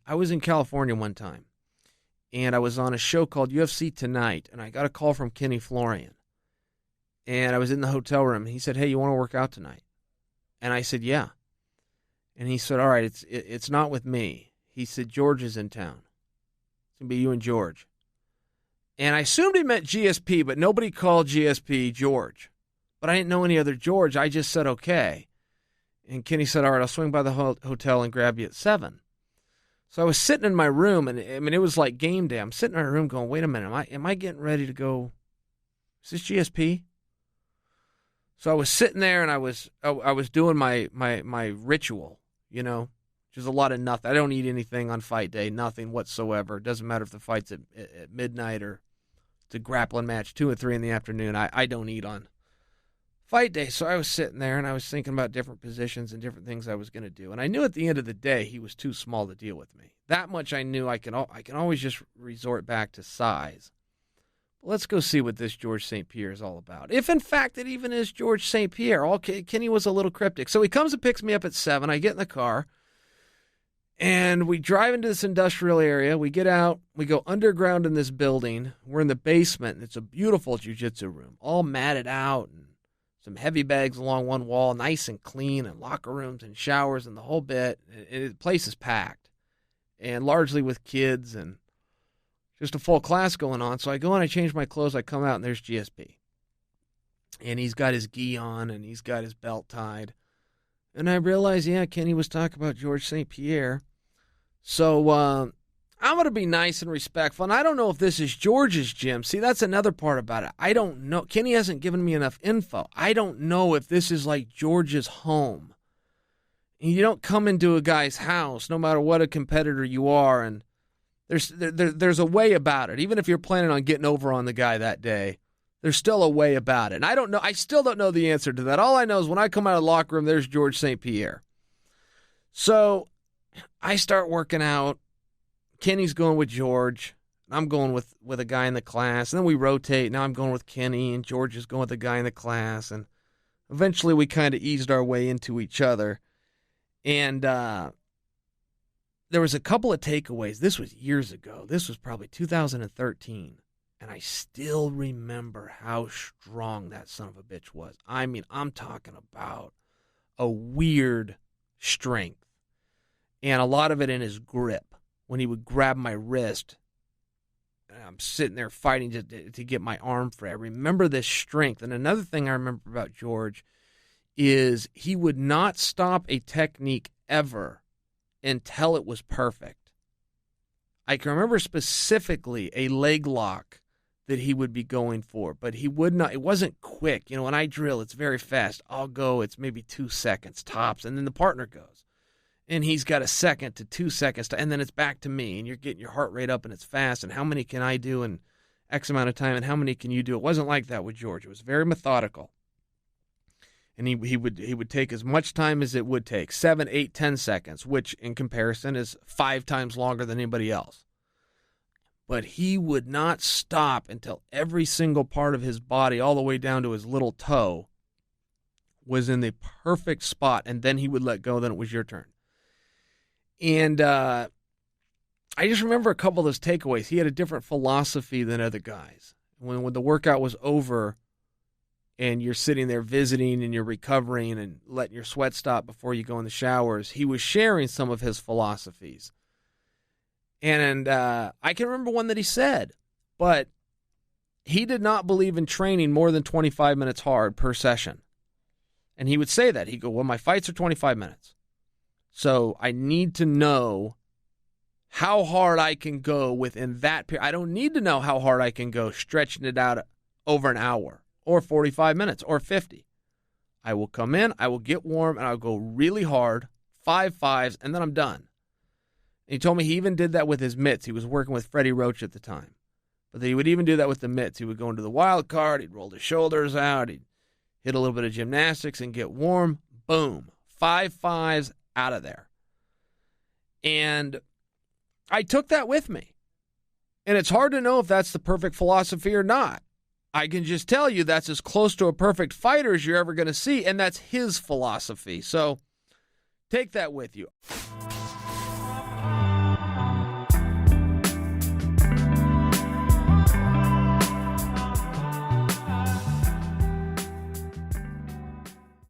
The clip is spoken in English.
I was in California one time, and I was on a show called UFC Tonight, and I got a call from Kenny Florian. And I was in the hotel room, and he said, hey, you want to work out tonight? And I said, yeah. And he said, all right, it's not with me. He said, George is in town. It's going to be you and George. And I assumed he meant GSP, but nobody called GSP George. But I didn't know any other George. I just said, okay. And Kenny said, all right, I'll swing by the hotel and grab you at 7. So I was sitting in my room, and I mean, it was like game day. I'm sitting in my room going, wait a minute, am I getting ready to go? Is this GSP? So I was sitting there, and I was doing my ritual, you know, which is a lot of nothing. I don't eat anything on fight day, nothing whatsoever. It doesn't matter if the fight's at midnight or it's a grappling match, 2 or 3 in the afternoon. I don't eat on fight day. So I was sitting there, and I was thinking about different positions and different things I was going to do. And I knew at the end of the day he was too small to deal with me. That much I knew. I can always just resort back to size. But let's go see what this George St. Pierre is all about. If, in fact, it even is George St. Pierre. Kenny was a little cryptic. So he comes and picks me up at 7. I get in the car, and we drive into this industrial area. We get out. We go underground in this building. We're in the basement, and it's a beautiful jiu-jitsu room, all matted out, and some heavy bags along one wall, nice and clean, and locker rooms and showers and the whole bit. And the place is packed, and largely with kids and just a full class going on. So I go and I change my clothes. I come out, and there's GSP. And he's got his gi on, and he's got his belt tied. And I realize, yeah, Kenny was talking about George St. Pierre. So I'm going to be nice and respectful. And I don't know if this is George's gym. See, that's another part about it. I don't know. Kenny hasn't given me enough info. I don't know if this is like George's home. And you don't come into a guy's house, no matter what a competitor you are, and there's a way about it. Even if you're planning on getting over on the guy that day, there's still a way about it. And I don't know. I still don't know the answer to that. All I know is when I come out of the locker room, there's George St. Pierre. So I start working out. Kenny's going with George. I'm going with a guy in the class. And then we rotate. Now I'm going with Kenny, and George is going with a guy in the class. And eventually we kind of eased our way into each other. And there was a couple of takeaways. This was years ago. This was probably 2013. And I still remember how strong that son of a bitch was. I mean, I'm talking about a weird strength. And a lot of it in his grip. When he would grab my wrist, and I'm sitting there fighting to get my arm free. I remember this strength. And another thing I remember about George is he would not stop a technique ever until it was perfect. I can remember specifically a leg lock that he would be going for, but he would not. It wasn't quick. You know, when I drill, it's very fast. I'll go, it's maybe 2 seconds tops, and then the partner goes. And he's got 1 second to 2 seconds, and then it's back to me, and you're getting your heart rate up, and it's fast, and how many can I do in X amount of time, and how many can you do? It wasn't like that with George. It was very methodical. And he would take as much time as it would take, 7, 8, 10 seconds, which in comparison is 5 times longer than anybody else. But he would not stop until every single part of his body, all the way down to his little toe, was in the perfect spot, and then he would let go, then it was your turn. And I just remember a couple of those takeaways. He had a different philosophy than other guys. When the workout was over and you're sitting there visiting and you're recovering and letting your sweat stop before you go in the showers, he was sharing some of his philosophies. And I can remember one that he said, but he did not believe in training more than 25 minutes hard per session. And he would say that. He'd go, well, my fights are 25 minutes. So I need to know how hard I can go within that period. I don't need to know how hard I can go stretching it out over an hour or 45 minutes or 50. I will come in, I will get warm, and I'll go really hard, 5 5s, and then I'm done. And he told me he even did that with his mitts. He was working with Freddie Roach at the time. But he would even do that with the mitts. He would go into the wild card, he'd roll the shoulders out, he'd hit a little bit of gymnastics and get warm. Boom. 5 5s out of there. And I took that with me. And it's hard to know if that's the perfect philosophy or not. I can just tell you that's as close to a perfect fighter as you're ever going to see, and that's his philosophy. So take that with you.